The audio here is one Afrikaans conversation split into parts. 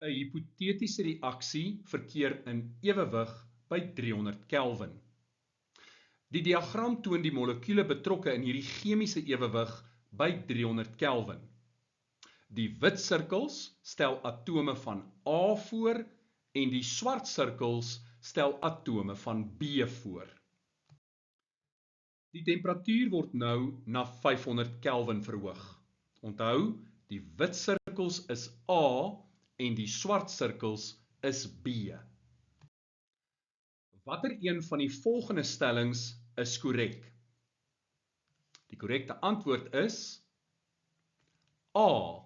'n hipotetiese reaksie verkeer in ewewig by 300 Kelvin. Die diagram toon die molekule betrokke in hierdie chemiese ewewig by 300 Kelvin. Die wit sirkels stel atome van A voor en die swart sirkels stel atome van B voor. Die temperatuur word nou na 500 Kelvin verhoog. Onthou, die wit sirkels is A en die swart sirkels is B. Watter een van die volgende stellings is korrek? Die korrekte antwoord is A.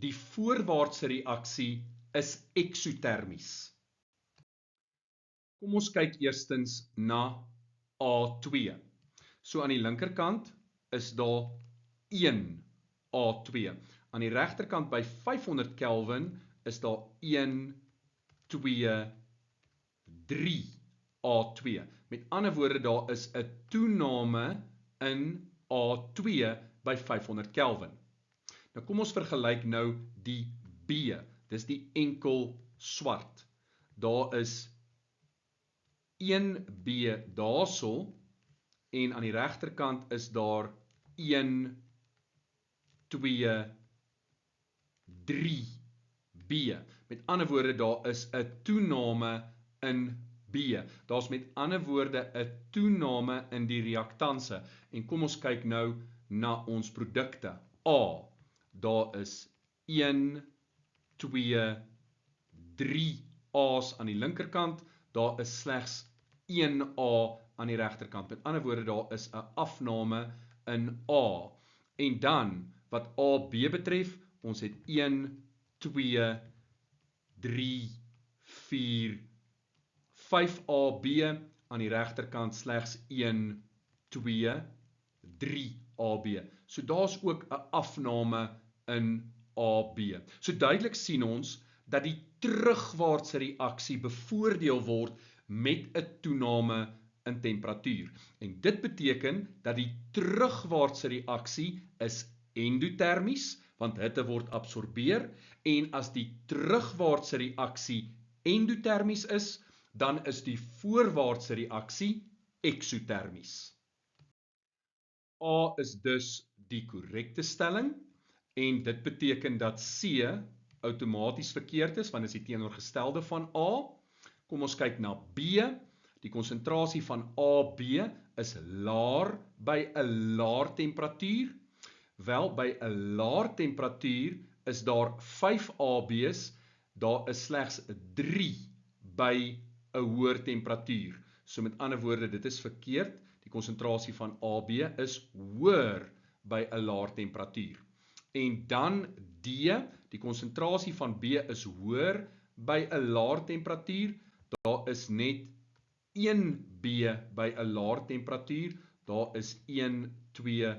Die voorwaartse reaksie is eksotermies. Kom ons kyk eerstens na A2. So aan die linkerkant is daar 1 A2. Aan die regterkant by 500 Kelvin is daar 1, 2, 3 A2. Met ander woorde, daar is 'n toename in A2 by 500 Kelvin. Nou kom ons vergelyk nou die B. Dis die enkel swart. Daar is 1B daarso en aan die regterkant is daar 1, 2, 3B. Met ander woorde, daar is 'n toename in B. Daar's met ander woorde 'n toename in die reaktanse. En kom ons kyk nou na ons produkte. A. Daar is 1, 2, 3 A's aan die linkerkant. Daar is slegs 1 A aan die regterkant. Met ander woorde, daar is 'n afname in A. En dan, wat AB betref, ons het 1, 2, 3, 4, 5 AB, aan die regterkant slegs 1, 2, 3 AB. So daar's ook 'n afname in AB. So duidelik sien ons dat die terugwaartse reaksie bevoordeel word met 'n toename in temperatuur. En dit beteken dat die terugwaartse reaksie is endotermies, want hitte word absorbeer, en as die terugwaartse reaksie endotermies is, dan is die voorwaartse reaksie eksotermies. A is dus die korrekte stelling, en dit beteken dat C outomaties verkeerd is, want dit is die teenoorgestelde van A. Kom ons kyk na B. Die konsentrasie van AB is laer by 'n laer temperatuur. Wel, by 'n laer temperatuur is daar 5 AB's, daar is slegs 3 by 'n hoër temperatuur. So met ander woorde, dit is verkeerd. Die konsentrasie van AB is hoër by 'n laer temperatuur. En dan D, die konsentrasie van B is hoër by 'n laer temperatuur. Daar is net 1B by 'n laer temperatuur. Daar is 1, 2,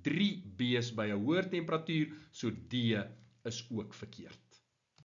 3 B's by 'n hoër temperatuur, so D is ook verkeerd.